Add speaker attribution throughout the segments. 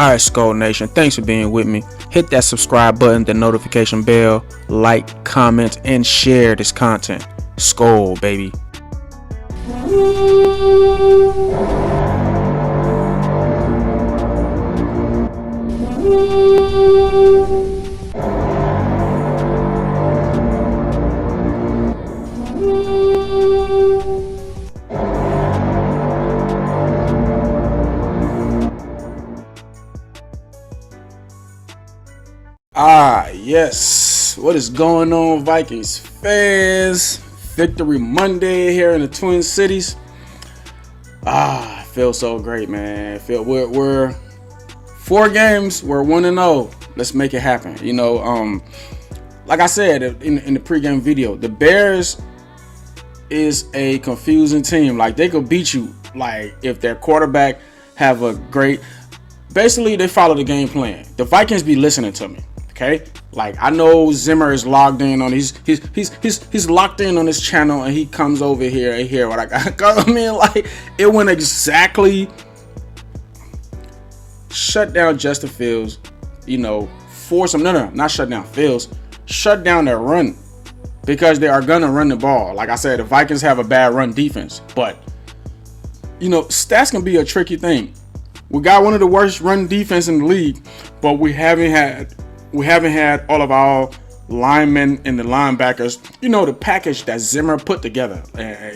Speaker 1: Alright, Skull Nation, thanks for being with me. Hit that subscribe button, the notification bell, like, comment, and share this content. Skull, baby. Yes, what is going on, Vikings fans? Victory Monday here in the Twin Cities. It feels so great, man. We're 4 games, we're 1-0. Let's make it happen. You know, like I said in the pregame video, the Bears is a confusing team. Like, they could beat you, like, if their quarterback have a great. Basically, they follow the game plan. The Vikings be listening to me. Okay, like, I know Zimmer is logged in on he's locked in on this channel, and he comes over here and hear what I got. I mean, like, it went exactly. Shut down Justin Fields, you know, force him. No, not shut down Fields. Shut down their run, because they are gonna run the ball. Like I said, the Vikings have a bad run defense, but you know, stats can be a tricky thing. We got one of the worst run defense in the league, but we haven't had all of our linemen and the linebackers, you know, the package that Zimmer put together,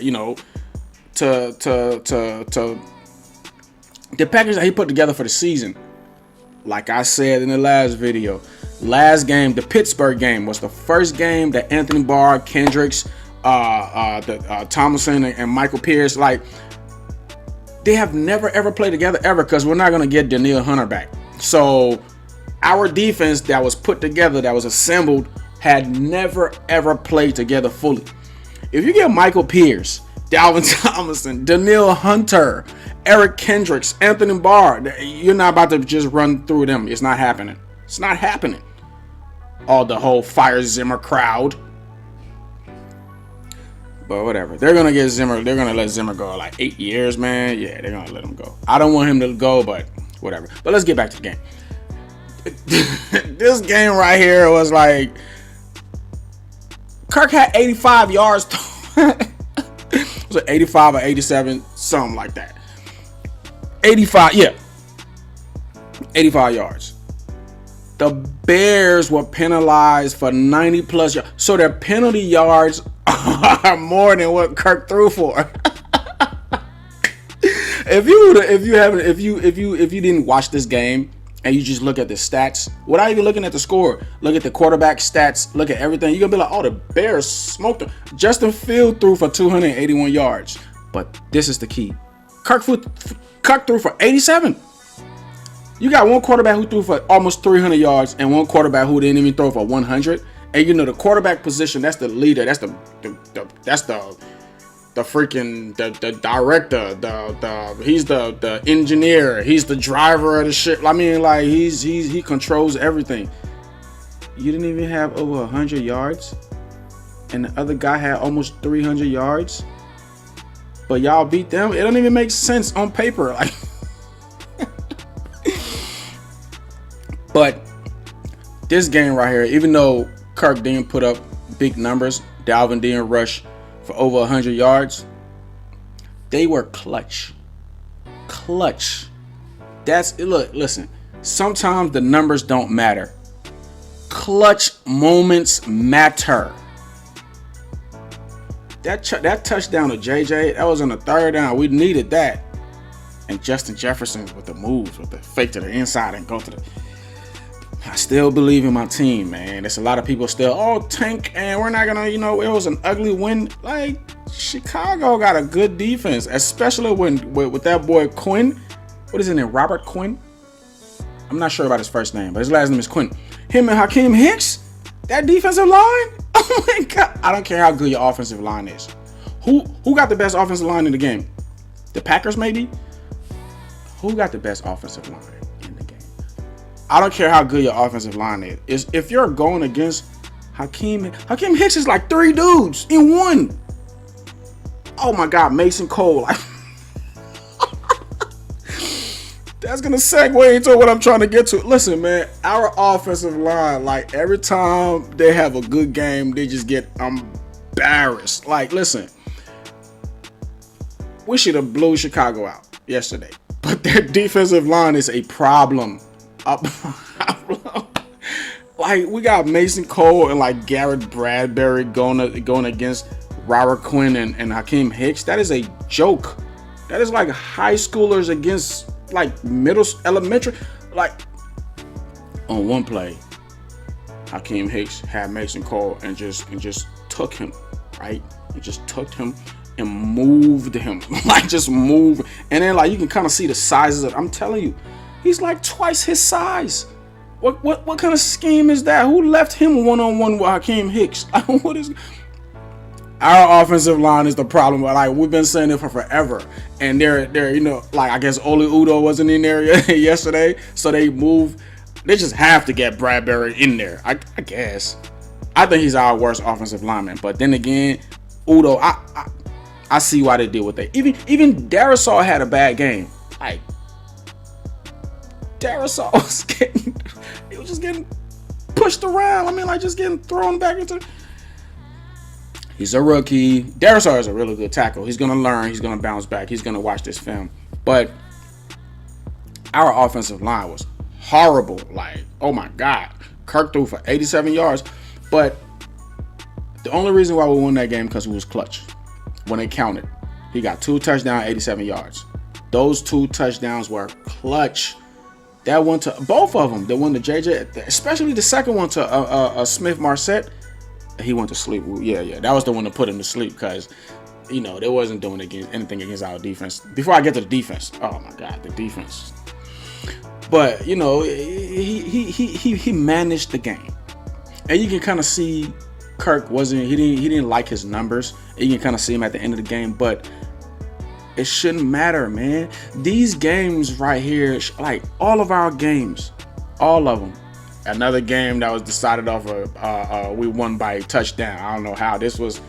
Speaker 1: you know, to the package that he put together for the season. Like I said in the last video, last game, the Pittsburgh game, was the first game that Anthony Barr, Kendricks, Thomason, and Michael Pierce, like, they have never ever played together ever, because we're not going to get Danielle Hunter back. So our defense that was put together, that was assembled, had never ever played together fully. If you get Michael Pierce, Dalvin Thomason, Danielle Hunter, Eric Kendricks, Anthony Barr, you're not about to just run through them. It's not happening. It's not happening. All the whole fire Zimmer crowd. But whatever. They're going to get Zimmer. They're going to let Zimmer go like 8 years, man. Yeah, they're going to let him go. I don't want him to go, but whatever. But let's get back to the game. This game right here was like, Kirk had 85 yards. Was it 85 or 87? Something like that. 85, yeah. 85 yards. The Bears were penalized for 90 plus yards. So their penalty yards are more than what Kirk threw for. If you didn't watch this game and you just look at the stats, without even looking at the score, look at the quarterback stats, look at everything, you're gonna be like, oh, the Bears smoked them. Justin Fields threw for 281 yards. But this is the key. Kirk threw for 87. You got one quarterback who threw for almost 300 yards and one quarterback who didn't even throw for 100. And you know, the quarterback position, that's the leader, that's the freaking the director, he's the engineer, he's the driver of the ship. I mean, like, he controls everything. You didn't even have over 100 yards, and the other guy had almost 300 yards, but y'all beat them. It don't even make sense on paper, like. But this game right here, even though Kirk didn't put up big numbers, Dalvin didn't rush for over 100 yards, they were clutch. Listen, sometimes the numbers don't matter. Clutch moments matter. That touchdown to JJ, that was on the 3rd down. We needed that. And Justin Jefferson with the moves, with the fake to the inside and go to the. I still believe in my team, man. There's a lot of people still, tank, and we're not gonna, you know, it was an ugly win. Like, Chicago got a good defense, especially with that boy Quinn. What is his name? Robert Quinn? I'm not sure about his first name, but his last name is Quinn. Him and Hakeem Hicks, that defensive line. Oh my God! I don't care how good your offensive line is. Who got the best offensive line in the game? The Packers, maybe. Who got the best offensive line in the game? I don't care how good your offensive line is. If you're going against Hakeem Hicks is like 3 dudes in one. Oh my God, Mason Cole. That's gonna segue into what I'm trying to get to. Listen, man, our offensive line, like every time they have a good game, they just get embarrassed. Like, listen, we should have blew Chicago out yesterday, but their defensive line is a problem. Like, we got Mason Cole and like Garrett Bradbury going against Robert Quinn and Hakeem Hicks. That is a joke. That is like high schoolers against like elementary. Like, on one play, Hakeem Hicks had Mason Cole and just took him, right? And just took him and moved him. Like, just move. And then like you can kind of see the sizes of, I'm telling you, he's like twice his size. What kind of scheme is that? Who left him one-on-one with Hakeem Hicks? What is... Our offensive line is the problem. Like, we've been saying it for forever, and they're you know, like, I guess Oli Udoh wasn't in there yesterday, so they just have to get Bradbury in there. I guess. I think he's our worst offensive lineman, but then again, Udoh, I see why they did what they. Even Darrisaw had a bad game. Like, Darrisaw was just getting pushed around. I mean, like, just getting thrown back into. He's a rookie. Darrisaw is a really good tackle. He's going to learn. He's going to bounce back. He's going to watch this film. But our offensive line was horrible. Like, oh my God. Kirk threw for 87 yards. But the only reason why we won that game because he was clutch. When it counted, he got 2 touchdowns, 87 yards. Those 2 touchdowns were clutch. That one to both of them. The one to JJ, especially the second one to Smith Marset. He went to sleep. Yeah. That was the one to put him to sleep because, you know, they wasn't doing anything against our defense. Before I get to the defense, oh my God, the defense. But, you know, he managed the game, and you can kind of see Kirk he didn't like his numbers. And you can kind of see him at the end of the game, but it shouldn't matter, man. These games right here, like all of our games, all of them. Another game that was decided off of we won by a touchdown. I don't know how. This was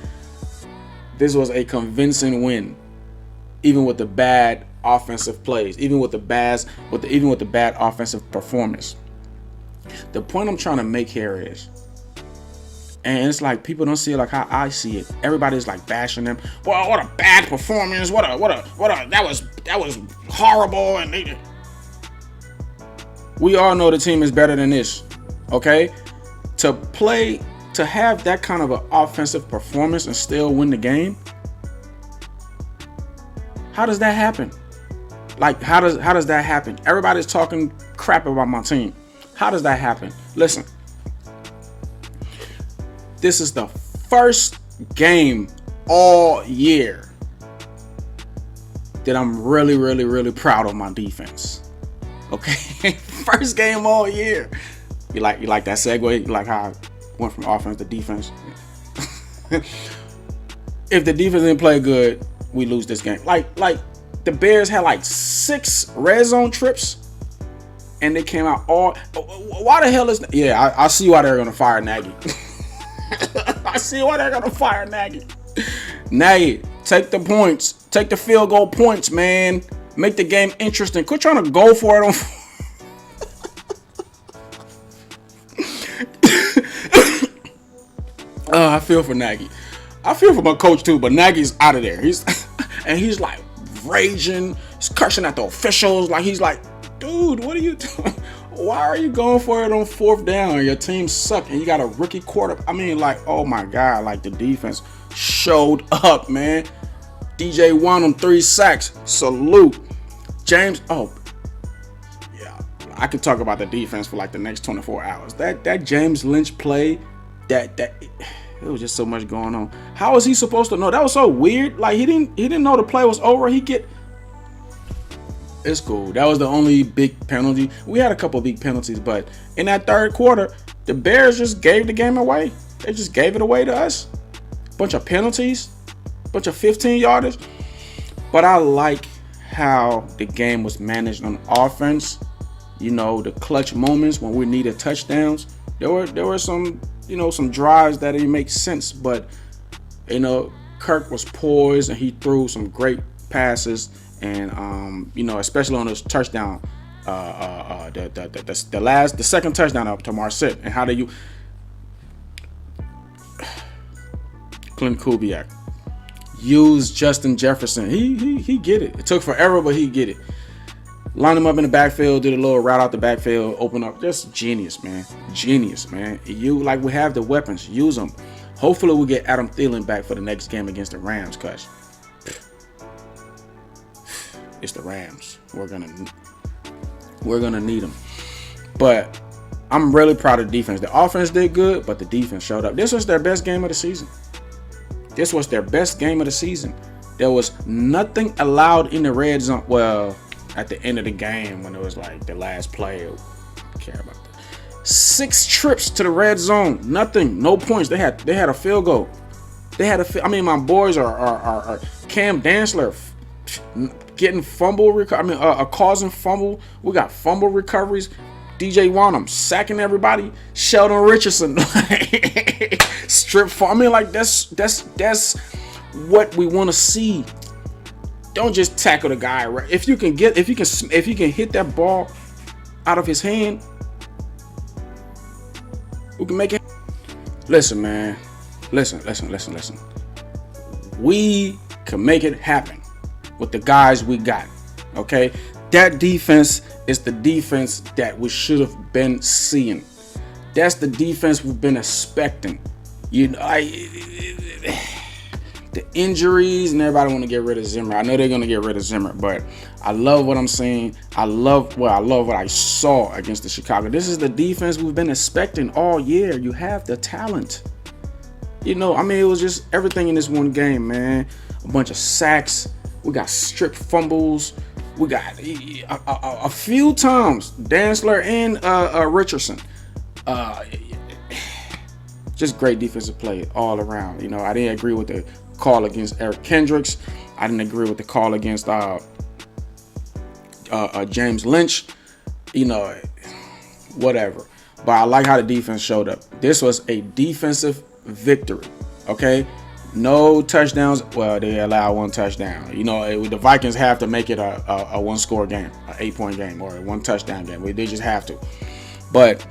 Speaker 1: a convincing win, even with the bad offensive plays, even with the bad offensive performance. The point I'm trying to make here is, and it's like people don't see it like how I see it. Everybody's like bashing them. Well, what a bad performance! That was horrible. And we all know the team is better than this. Okay, to have that kind of an offensive performance and still win the game. How does that happen? Like, how does that happen? Everybody's talking crap about my team. How does that happen? Listen, this is the first game all year that I'm really, really, really proud of my defense. Okay, first game all year. You like that segue? You like how I went from offense to defense? If the defense didn't play good, we lose this game. Like the Bears had like 6 red zone trips, and they came out all. Why the hell is? Yeah, I see why they're gonna fire Nagy. I see why they're gonna fire Nagy. Nagy, take the points, take the field goal points, man. Make the game interesting. Quit trying to go for it on. I feel for Nagy. I feel for my coach too, but Nagy's out of there. He's like raging. He's cursing at the officials. Like, he's like, dude, what are you doing? Why are you going for it on 4th down? Your team suck and you got a rookie quarterback. I mean, like, oh my God, like the defense showed up, man. DJ won on 3 sacks. Salute. James, oh yeah, I could talk about the defense for like the next 24 hours. That James Lynch play, that it was just so much going on. How was he supposed to know? That was so weird. Like, he didn't know the play was over. It's cool. That was the only big penalty. We had a couple of big penalties, but in that 3rd quarter, the Bears just gave the game away. They just gave it away to us. Bunch of penalties, bunch of 15-yarders. But I like how the game was managed on offense. You know, the clutch moments when we needed touchdowns. There were some, you know, some drives that didn't make sense, but, you know, Kirk was poised and he threw some great passes, and you know, especially on those touchdown The second touchdown up to Marset. And how do you Clint Kubiak use Justin Jefferson? He get it. It took forever, but he get it. Line him up in the backfield, did a little route out the backfield, open up. Just genius, man. Genius, man. We have the weapons. Use them. Hopefully we get Adam Thielen back for the next game against the Rams, cuz it's the Rams. We're gonna need them. But I'm really proud of the defense. The offense did good, but the defense showed up. This was their best game of the season. There was nothing allowed in the red zone. Well, at the end of the game, when it was like the last play, I don't care about that. 6 trips to the red zone, nothing, no points. They had a field goal. My boys are Cam Dantzler getting fumble causing fumble. We got fumble recoveries. DJ Wanham sacking everybody. Sheldon Richardson strip fumble. That's what we want to see. Don't just tackle the guy. Right? If you can hit that ball out of his hand, we can make it. Listen, man. Listen. We can make it happen with the guys we got. Okay? That defense is the defense that we should have been seeing. That's the defense we've been expecting. The injuries and everybody want to get rid of Zimmer. I know they're going to get rid of Zimmer, but I love what I'm seeing. I love what I saw against the Chicago. This is the defense we've been expecting all year. You have the talent. It was just everything in this one game, man. A bunch of sacks. We got strip fumbles. We got a few times Dantzler and Richardson. Just great defensive play all around. I didn't agree with the call against Eric Kendricks. I didn't agree with the call against James Lynch. Whatever. But I like how the defense showed up. This was a defensive victory. Okay. No touchdowns. Well, they allow 1 touchdown. The Vikings have to make it a 1-score game, an 8-point game, or a 1-touchdown game. They just have to. But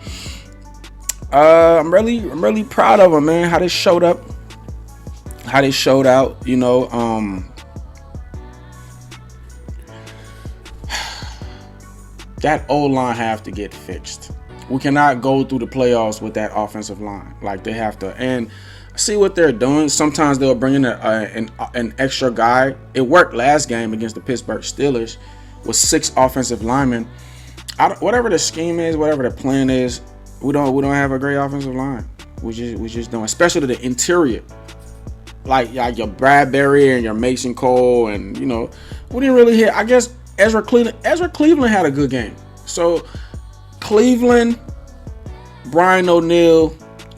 Speaker 1: I'm really proud of them, man. How they showed up, how they showed out. That O-line have to get fixed. We cannot go through the playoffs with that offensive line. Like, they have to. And see what they're doing. Sometimes they'll bring in an extra guy. It worked last game against the Pittsburgh Steelers with 6 offensive linemen. Whatever the scheme is, whatever the plan is, we don't have a great offensive line. We just don't, especially the interior. Like your Bradbury and your Mason Cole, and we didn't really hit. I guess Ezra Cleveland had a good game. So Cleveland, Brian O'Neill,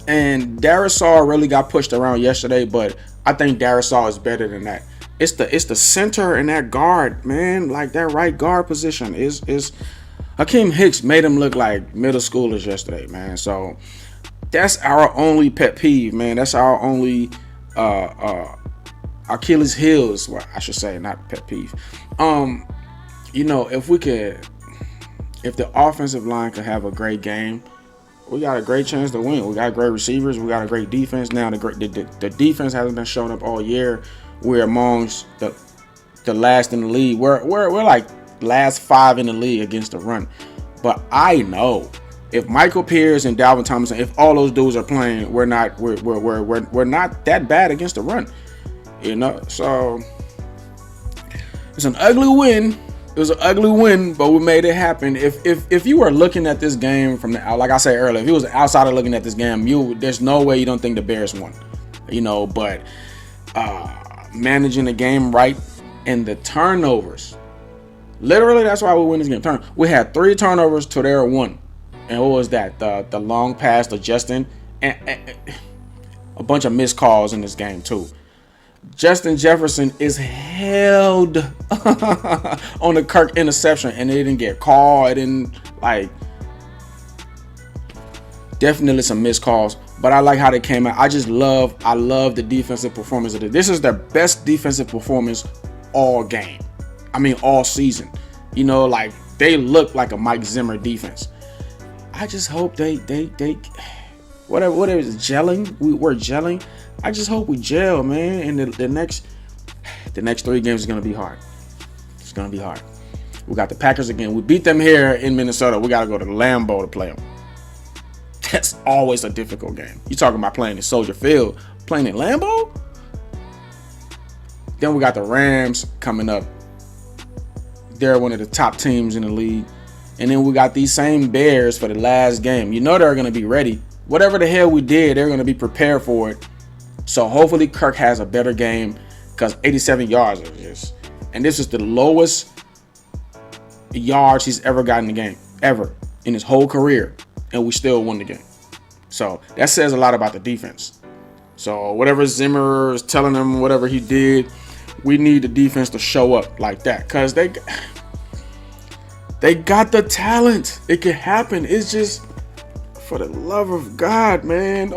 Speaker 1: and Darrisaw really got pushed around yesterday, but I think Darrisaw is better than that. It's the center and that guard, man. Like, that right guard position is Hakeem Hicks made him look like middle schoolers yesterday, man. So that's our only pet peeve, man. That's our only Achilles heels, well, I should say, not pet peeve. If the offensive line could have a great game, we got a great chance to win. We got great receivers. We got a great defense. Now the defense hasn't been showing up all year. We're amongst the last in the league. We're like last 5 in the league against the run. But I know if Michael Pierce and Dalvin Tomlinson, if all those dudes are playing, we're not that bad against the run. So it's an ugly win. It was an ugly win, but we made it happen. If you were looking at this game from like I said earlier, if you was an outsider looking at this game, there's no way you don't think the Bears won. But managing the game right and the turnovers, literally, that's why we win this game. We had 3 turnovers to their 1, and what was that? The long pass to Justin, and a bunch of missed calls in this game too. Justin Jefferson is held on the Kirk interception, and it didn't get called. It didn't, definitely some missed calls, but I like how they came out. I love the defensive performance of this. This is their best defensive performance all game. I mean, all season. They look like a Mike Zimmer defense. I just hope they whatever is gelling. We're gelling. I just hope we gel, man. And the next 3 games is gonna be hard. It's gonna be hard. We got the Packers again. We beat them here in Minnesota. We got to go to Lambeau to play them. That's always a difficult game. You talking about playing in Soldier Field, playing in Lambeau? Then we got the Rams coming up. They're one of the top teams in the league. And then we got these same Bears for the last game. You know they're going to be ready. Whatever the hell we did, they're going to be prepared for it. So hopefully Kirk has a better game because 87 yards is just. And this is the lowest yards he's ever gotten in the game, ever, in his whole career. And we still won the game. So that says a lot about the defense. So whatever Zimmer is telling them, whatever he did, we need the defense to show up like that. Because they got the talent. It can happen. It's just, for the love of God, man.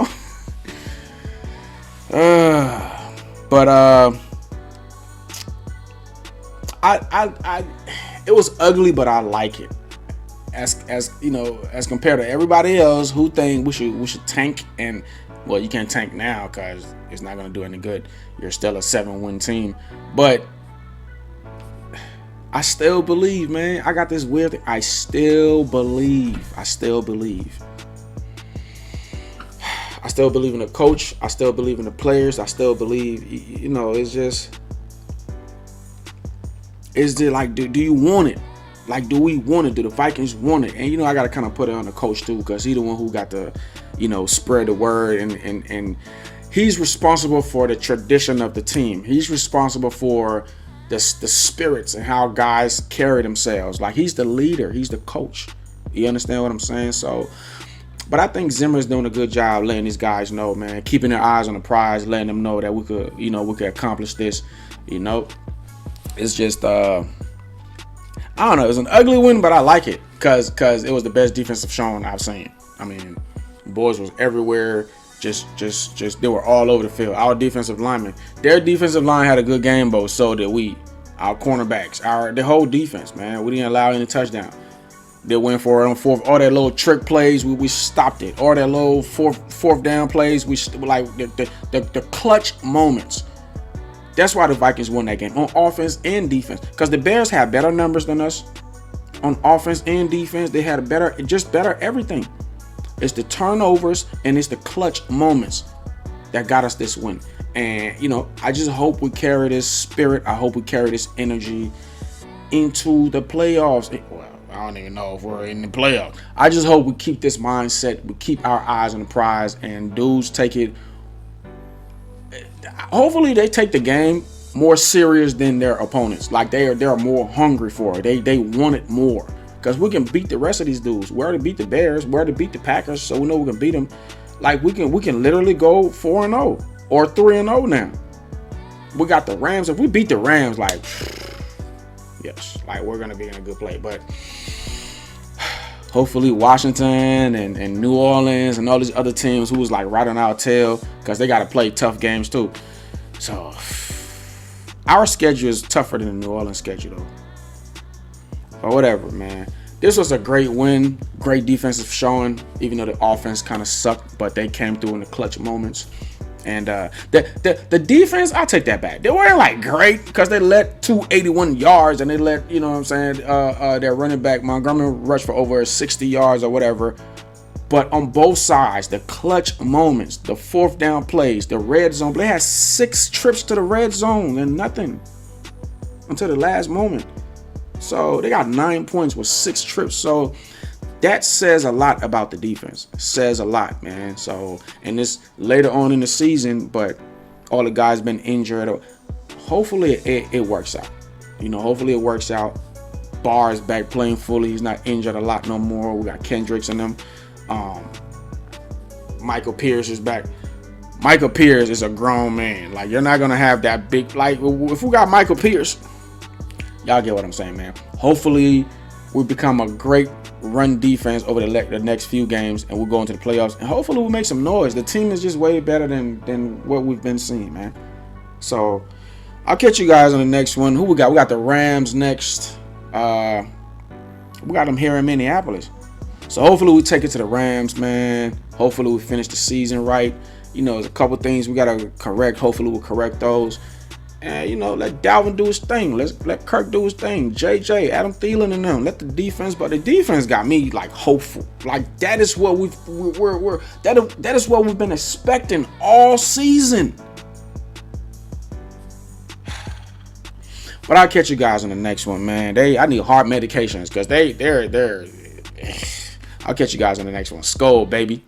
Speaker 1: It was ugly, but I like it. As you know, as compared to everybody else who think we should tank, and well, you can't tank now because it's not going to do any good. You're still a 7-win team, but I still believe, man. I got this weird thing. I still believe. I still believe in the coach. I still believe in the players. I still believe. You know, it's just. Is it like, do you want it? Like, do we want it? Do the Vikings want it? And, you know, I got to kind of put it on the coach, too, because he's the one who got to, you know, spread the word. And he's responsible for the tradition of the team. He's responsible for the spirits and how guys carry themselves. Like, he's the leader. He's the coach. You understand what I'm saying? So, but I think Zimmer's doing a good job letting these guys know, man, keeping their eyes on the prize, letting them know that we could accomplish this, you know. It's just, I don't know. It was an ugly win, but I like it because it was the best defensive showing I've seen. I mean, boys was everywhere. Just they were all over the field. Our defensive linemen, their defensive line had a good game, but so did we. Our cornerbacks, the whole defense, man. We didn't allow any touchdown. They went for it on fourth. All that little trick plays, we stopped it. All that little fourth down plays, we like the clutch moments. That's why the Vikings won that game on offense and defense. Because the Bears had better numbers than us on offense and defense. They had better everything. It's the turnovers and it's the clutch moments that got us this win. And, you know, I just hope we carry this spirit. I hope we carry this energy into the playoffs. Well, I don't even know if we're in the playoffs. I just hope we keep this mindset. We keep our eyes on the prize and dudes take it. Hopefully they take the game more serious than their opponents. Like they're more hungry for it. They want it more. Because we can beat the rest of these dudes. We already beat the Bears. We already beat the Packers. So we know we can beat them. Like we can literally go 4-0 or 3-0 now. We got the Rams. If we beat the Rams, like, yes, like we're gonna be in a good play. But hopefully Washington and New Orleans and all these other teams who was like right on our tail, because they got to play tough games too. So our schedule is tougher than the New Orleans schedule though. But whatever, man. This was a great win, great defensive showing, even though the offense kind of sucked, but they came through in the clutch moments. And the defense, I'll take that back. They weren't like great because they let 281 yards and they let, you know what I'm saying, their running back Montgomery rush for over 60 yards or whatever. But on both sides, the clutch moments, the fourth down plays, the red zone, they had 6 trips to the red zone and nothing until the last moment. So they got 9 points with 6 trips. So that says a lot about the defense. It says a lot, man. So, and this later on in the season, but all the guys been injured. Hopefully it works out. You know, hopefully it works out. Barr is back playing fully. He's not injured a lot no more. We got Kendricks and them. Michael Pierce is back. Michael Pierce is a grown man. Like, you're not going to have that big, like, if we got Michael Pierce, y'all get what I'm saying, man. Hopefully we become a great run defense over the next few games and we'll go into the playoffs. And hopefully we'll make some noise. The team is just way better than what we've been seeing, man. So I'll catch you guys on the next one. Who we got? We got the Rams next. We got them here in Minneapolis. So hopefully we take it to the Rams, man. Hopefully we finish the season right. You know, there's a couple things we got to correct. Hopefully we'll correct those. And, you know, let Dalvin do his thing. Let Kirk do his thing. JJ, Adam Thielen and them. Let the defense, but the defense got me like hopeful. Like that is what that is what we've been expecting all season. But I'll catch you guys on the next one, man. I need heart medications because they're I'll catch you guys on the next one. Skull, baby.